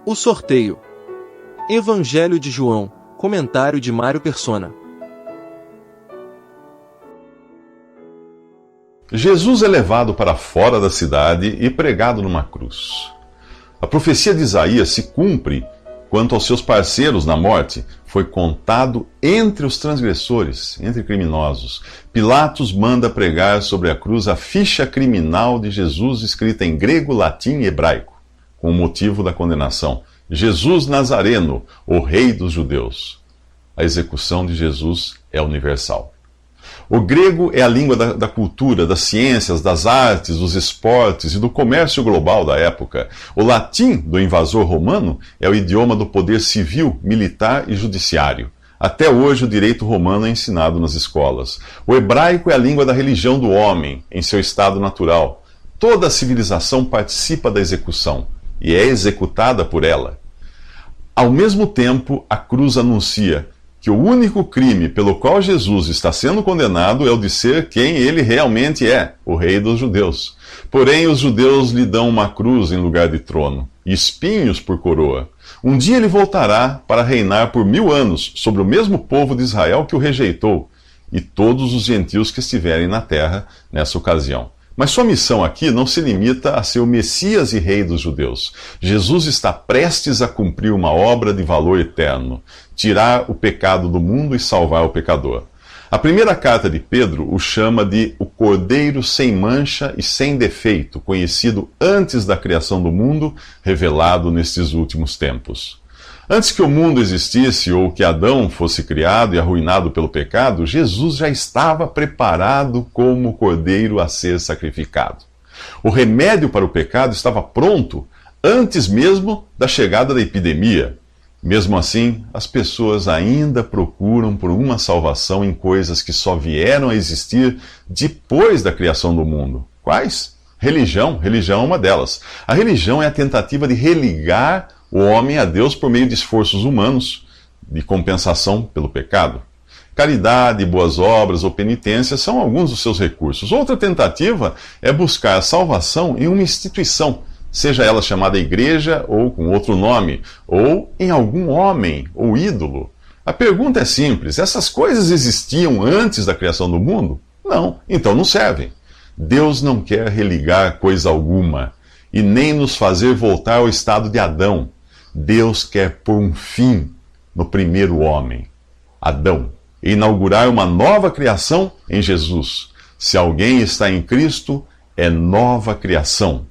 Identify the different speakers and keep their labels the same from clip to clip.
Speaker 1: O sorteio. Evangelho de João, comentário de Mário Persona.
Speaker 2: Jesus é levado para fora da cidade e pregado numa cruz. A profecia de Isaías se cumpre quanto aos seus parceiros na morte. Foi contado entre os transgressores, entre criminosos. Pilatos manda pregar sobre a cruz a ficha criminal de Jesus, escrita em grego, latim e hebraico, com o motivo da condenação: Jesus Nazareno, o Rei dos Judeus. A execução de Jesus é universal. O grego é a língua da cultura, das ciências, das artes, dos esportes e do comércio global da época. O latim do invasor romano é o idioma do poder civil, militar e judiciário. Até hoje o direito romano é ensinado nas escolas. O hebraico é a língua da religião do homem, em seu estado natural. Toda a civilização participa da execução e é executada por ela. Ao mesmo tempo, a cruz anuncia que o único crime pelo qual Jesus está sendo condenado é o de ser quem ele realmente é, o Rei dos Judeus. Porém, os judeus lhe dão uma cruz em lugar de trono, e espinhos por coroa. Um dia ele voltará para reinar por 1000 anos sobre o mesmo povo de Israel que o rejeitou, e todos os gentios que estiverem na terra nessa ocasião. Mas sua missão aqui não se limita a ser o Messias e Rei dos Judeus. Jesus está prestes a cumprir uma obra de valor eterno: tirar o pecado do mundo e salvar o pecador. A primeira carta de Pedro o chama de o Cordeiro sem mancha e sem defeito, conhecido antes da criação do mundo, revelado nestes últimos tempos. Antes que o mundo existisse ou que Adão fosse criado e arruinado pelo pecado, Jesus já estava preparado como cordeiro a ser sacrificado. O remédio para o pecado estava pronto antes mesmo da chegada da epidemia. Mesmo assim, as pessoas ainda procuram por uma salvação em coisas que só vieram a existir depois da criação do mundo. Quais? Religião. Religião é uma delas. A religião é a tentativa de religar o homem a Deus por meio de esforços humanos de compensação pelo pecado. Caridade, boas obras ou penitência são alguns dos seus recursos. Outra tentativa é buscar a salvação em uma instituição, seja ela chamada igreja ou com outro nome, ou em algum homem ou ídolo. A pergunta é simples: essas coisas existiam antes da criação do mundo? Não, então não servem. Deus não quer religar coisa alguma e nem nos fazer voltar ao estado de Adão. Deus quer pôr um fim no primeiro homem, Adão, e inaugurar uma nova criação em Jesus. Se alguém está em Cristo, é nova criação,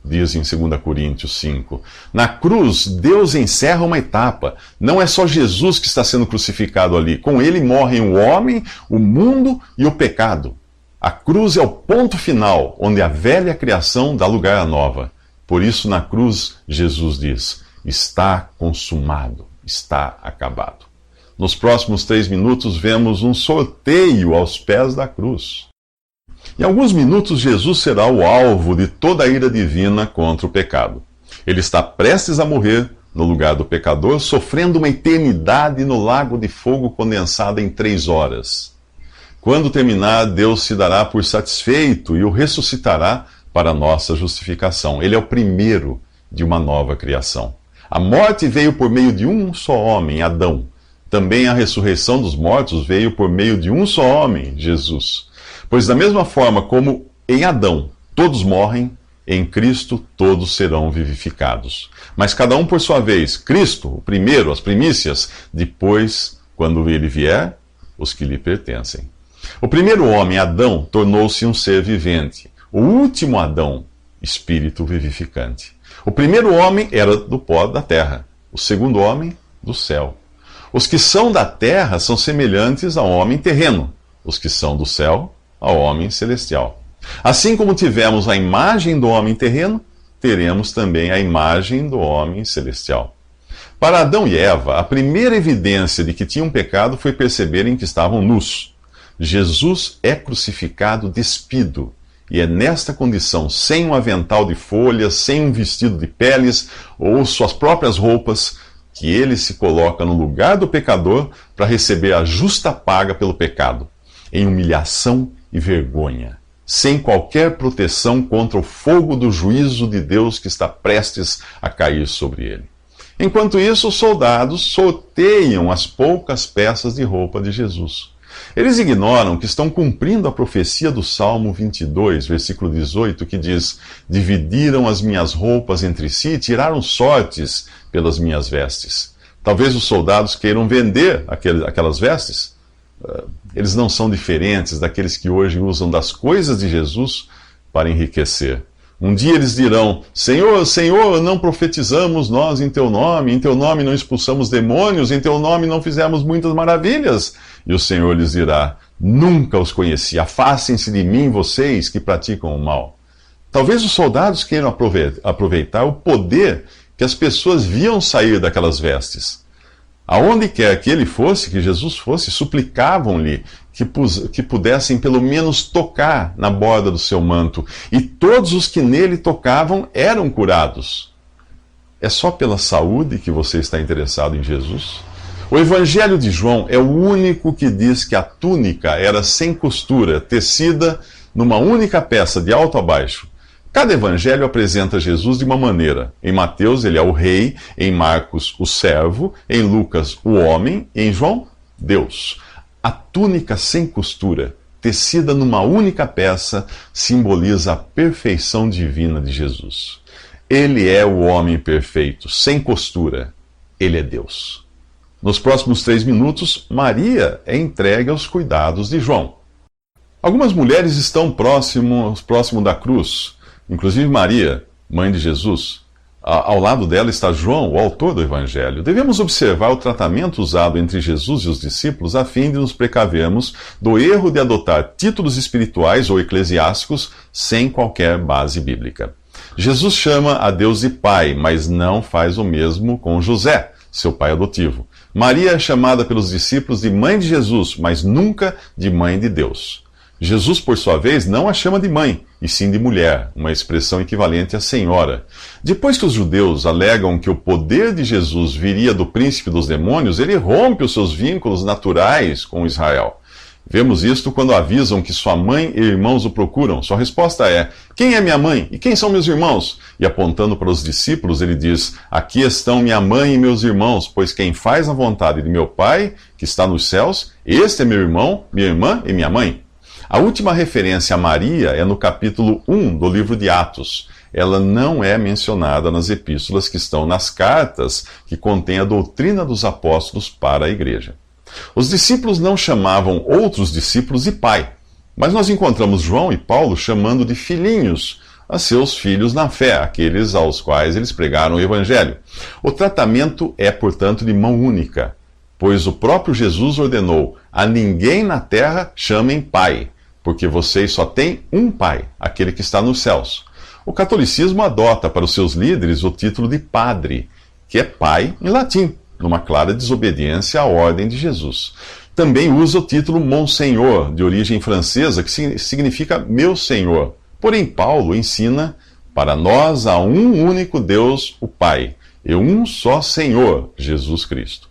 Speaker 2: diz em 2 Coríntios 5. Na cruz, Deus encerra uma etapa. Não é só Jesus que está sendo crucificado ali. Com ele morrem o homem, o mundo e o pecado. A cruz é o ponto final, onde a velha criação dá lugar à nova. Por isso, na cruz, Jesus diz: está consumado, está acabado. Nos próximos 3 minutos, vemos um sorteio aos pés da cruz. Em alguns minutos, Jesus será o alvo de toda a ira divina contra o pecado. Ele está prestes a morrer no lugar do pecador, sofrendo uma eternidade no lago de fogo condensado em 3 horas. Quando terminar, Deus se dará por satisfeito e o ressuscitará para a nossa justificação. Ele é o primeiro de uma nova criação. A morte veio por meio de um só homem, Adão. Também a ressurreição dos mortos veio por meio de um só homem, Jesus. Pois da mesma forma como em Adão todos morrem, em Cristo todos serão vivificados. Mas cada um por sua vez: Cristo, o primeiro, as primícias; depois, quando ele vier, os que lhe pertencem. O primeiro homem, Adão, tornou-se um ser vivente. O último Adão, espírito vivificante. O primeiro homem era do pó da terra, o segundo homem, do céu. Os que são da terra são semelhantes ao homem terreno, os que são do céu, ao homem celestial. Assim como tivemos a imagem do homem terreno, teremos também a imagem do homem celestial. Para Adão e Eva, a primeira evidência de que tinham pecado foi perceberem que estavam nus. Jesus é crucificado despido. E é nesta condição, sem um avental de folhas, sem um vestido de peles ou suas próprias roupas, que ele se coloca no lugar do pecador para receber a justa paga pelo pecado, em humilhação e vergonha, sem qualquer proteção contra o fogo do juízo de Deus que está prestes a cair sobre ele. Enquanto isso, os soldados sorteiam as poucas peças de roupa de Jesus. Eles ignoram que estão cumprindo a profecia do Salmo 22, versículo 18, que diz: dividiram as minhas roupas entre si e tiraram sortes pelas minhas vestes. Talvez os soldados queiram vender aquelas vestes. Eles não são diferentes daqueles que hoje usam das coisas de Jesus para enriquecer. Um dia eles dirão: Senhor, Senhor, não profetizamos nós em teu nome não expulsamos demônios, em teu nome não fizemos muitas maravilhas. E o Senhor lhes dirá: nunca os conheci, afastem-se de mim, vocês que praticam o mal. Talvez os soldados queiram aproveitar o poder que as pessoas viam sair daquelas vestes. Aonde quer que ele fosse, que Jesus fosse, suplicavam-lhe que pudessem pelo menos tocar na borda do seu manto. E todos os que nele tocavam eram curados. É só pela saúde que você está interessado em Jesus? O Evangelho de João é o único que diz que a túnica era sem costura, tecida numa única peça, de alto a baixo. Cada evangelho apresenta Jesus de uma maneira. Em Mateus, ele é o rei, em Marcos, o servo, em Lucas, o homem, e em João, Deus. A túnica sem costura, tecida numa única peça, simboliza a perfeição divina de Jesus. Ele é o homem perfeito, sem costura. Ele é Deus. Nos próximos 3 minutos, Maria é entregue aos cuidados de João. Algumas mulheres estão próximo da cruz. Inclusive Maria, mãe de Jesus. Ao lado dela está João, o autor do Evangelho. Devemos observar o tratamento usado entre Jesus e os discípulos a fim de nos precavermos do erro de adotar títulos espirituais ou eclesiásticos sem qualquer base bíblica. Jesus chama a Deus de Pai, mas não faz o mesmo com José, seu pai adotivo. Maria é chamada pelos discípulos de mãe de Jesus, mas nunca de mãe de Deus. Jesus, por sua vez, não a chama de mãe, e sim de mulher, uma expressão equivalente a senhora. Depois que os judeus alegam que o poder de Jesus viria do príncipe dos demônios, ele rompe os seus vínculos naturais com Israel. Vemos isto quando avisam que sua mãe e irmãos o procuram. Sua resposta é: quem é minha mãe e quem são meus irmãos? E apontando para os discípulos, ele diz: aqui estão minha mãe e meus irmãos, pois quem faz a vontade de meu Pai, que está nos céus, este é meu irmão, minha irmã e minha mãe. A última referência a Maria é no capítulo 1 do livro de Atos. Ela não é mencionada nas epístolas que estão nas cartas que contêm a doutrina dos apóstolos para a igreja. Os discípulos não chamavam outros discípulos de pai, mas nós encontramos João e Paulo chamando de filhinhos a seus filhos na fé, aqueles aos quais eles pregaram o evangelho. O tratamento é, portanto, de mão única, pois o próprio Jesus ordenou: a ninguém na terra chamem pai, porque vocês só têm um pai, aquele que está nos céus. O catolicismo adota para os seus líderes o título de padre, que é pai em latim, numa clara desobediência à ordem de Jesus. Também usa o título Monsenhor, de origem francesa, que significa meu senhor. Porém, Paulo ensina: para nós há um único Deus, o Pai, e um só Senhor, Jesus Cristo.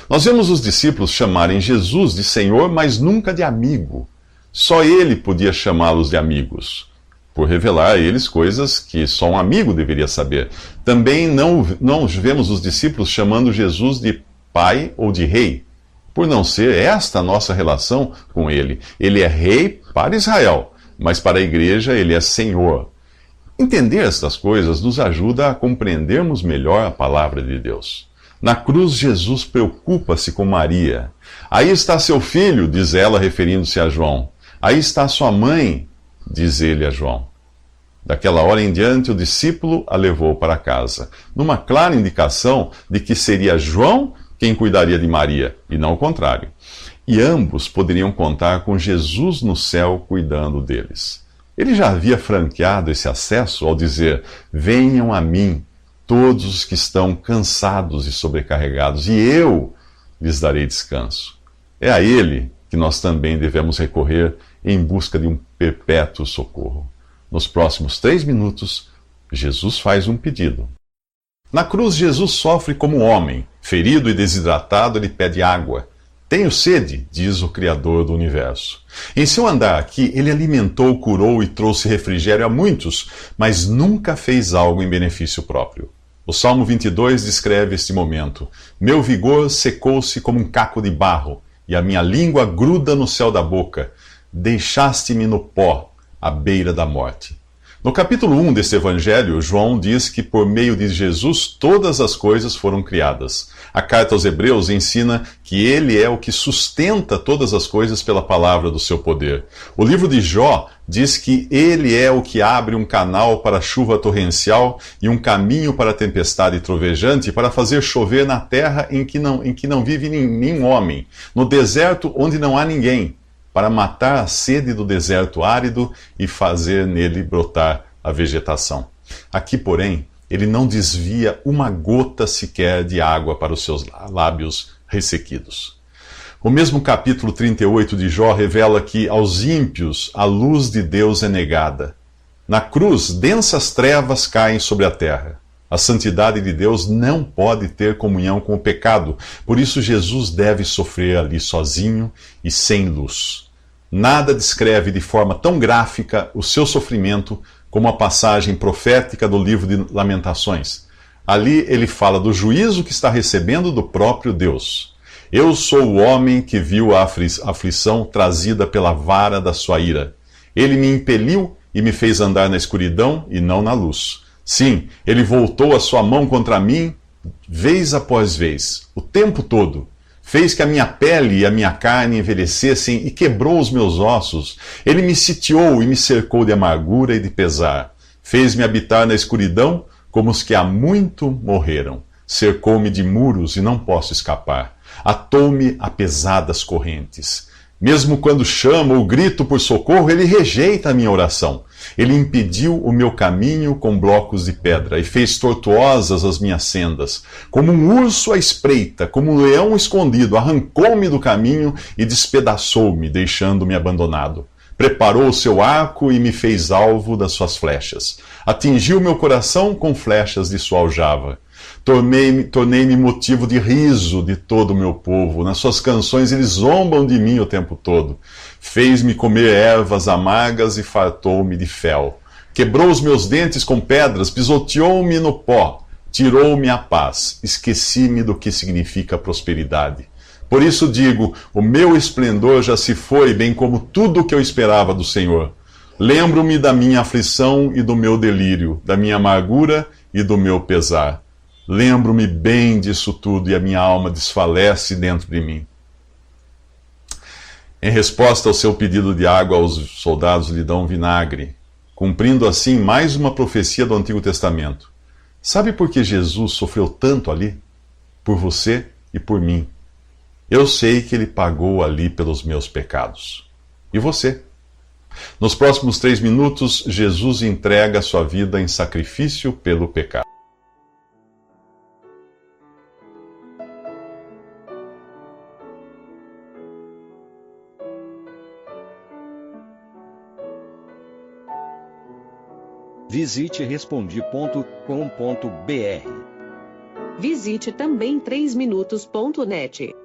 Speaker 2: Nós vemos os discípulos chamarem Jesus de Senhor, mas nunca de amigo. Só ele podia chamá-los de amigos, por revelar a eles coisas que só um amigo deveria saber. Também não vemos os discípulos chamando Jesus de pai ou de rei, por não ser esta a nossa relação com ele. Ele é rei para Israel, mas para a igreja ele é Senhor. Entender estas coisas nos ajuda a compreendermos melhor a palavra de Deus. Na cruz, Jesus preocupa-se com Maria. Aí está seu filho, diz ela, referindo-se a João. Aí está sua mãe, diz ele a João. Daquela hora em diante, o discípulo a levou para casa, numa clara indicação de que seria João quem cuidaria de Maria, e não o contrário. E ambos poderiam contar com Jesus no céu cuidando deles. Ele já havia franqueado esse acesso ao dizer: venham a mim, todos os que estão cansados e sobrecarregados, e eu lhes darei descanso. É a ele que nós também devemos recorrer em busca de um perpétuo socorro. Nos próximos 3 minutos, Jesus faz um pedido. Na cruz, Jesus sofre como homem. Ferido e desidratado, ele pede água. Tenho sede, diz o Criador do universo. Em seu andar aqui, ele alimentou, curou e trouxe refrigério a muitos, mas nunca fez algo em benefício próprio. O Salmo 22 descreve este momento. Meu vigor secou-se como um caco de barro, e a minha língua gruda no céu da boca. Deixaste-me no pó, à beira da morte. No capítulo 1 deste evangelho, João diz que por meio de Jesus todas as coisas foram criadas. A carta aos Hebreus ensina que ele é o que sustenta todas as coisas pela palavra do seu poder. O livro de Jó diz que ele é o que abre um canal para a chuva torrencial e um caminho para a tempestade trovejante para fazer chover na terra em que não vive nenhum homem, no deserto onde não há ninguém, para matar a sede do deserto árido e fazer nele brotar a vegetação. Aqui, porém, ele não desvia uma gota sequer de água para os seus lábios ressequidos. O mesmo capítulo 38 de Jó revela que aos ímpios a luz de Deus é negada. Na cruz, densas trevas caem sobre a terra. A santidade de Deus não pode ter comunhão com o pecado, por isso Jesus deve sofrer ali sozinho e sem luz. Nada descreve de forma tão gráfica o seu sofrimento como a passagem profética do livro de Lamentações. Ali ele fala do juízo que está recebendo do próprio Deus. Eu sou o homem que viu a aflição trazida pela vara da sua ira. Ele me impeliu e me fez andar na escuridão e não na luz. Sim, ele voltou a sua mão contra mim, vez após vez, o tempo todo. Fez que a minha pele e a minha carne envelhecessem e quebrou os meus ossos. Ele me sitiou e me cercou de amargura e de pesar. Fez-me habitar na escuridão como os que há muito morreram. Cercou-me de muros e não posso escapar. Atou-me a pesadas correntes. Mesmo quando chamo ou grito por socorro, ele rejeita a minha oração. Ele impediu o meu caminho com blocos de pedra e fez tortuosas as minhas sendas. Como um urso à espreita, como um leão escondido, arrancou-me do caminho e despedaçou-me, deixando-me abandonado. Preparou o seu arco e me fez alvo das suas flechas. Atingiu meu coração com flechas de sua aljava. Tornei-me motivo de riso de todo o meu povo. Nas suas canções eles zombam de mim o tempo todo. Fez-me comer ervas amargas e fartou-me de fel. Quebrou os meus dentes com pedras, pisoteou-me no pó, tirou-me a paz. Esqueci-me do que significa prosperidade. Por isso digo, o meu esplendor já se foi, bem como tudo o que eu esperava do Senhor. Lembro-me da minha aflição e do meu delírio, da minha amargura e do meu pesar. Lembro-me bem disso tudo e a minha alma desfalece dentro de mim. Em resposta ao seu pedido de água, os soldados lhe dão vinagre, cumprindo assim mais uma profecia do Antigo Testamento. Sabe por que Jesus sofreu tanto ali? Por você e por mim. Eu sei que ele pagou ali pelos meus pecados. E você? Nos próximos 3 minutos, Jesus entrega a sua vida em sacrifício pelo pecado.
Speaker 3: Visite Respondi.com.br.
Speaker 4: Visite também 3minutos.net.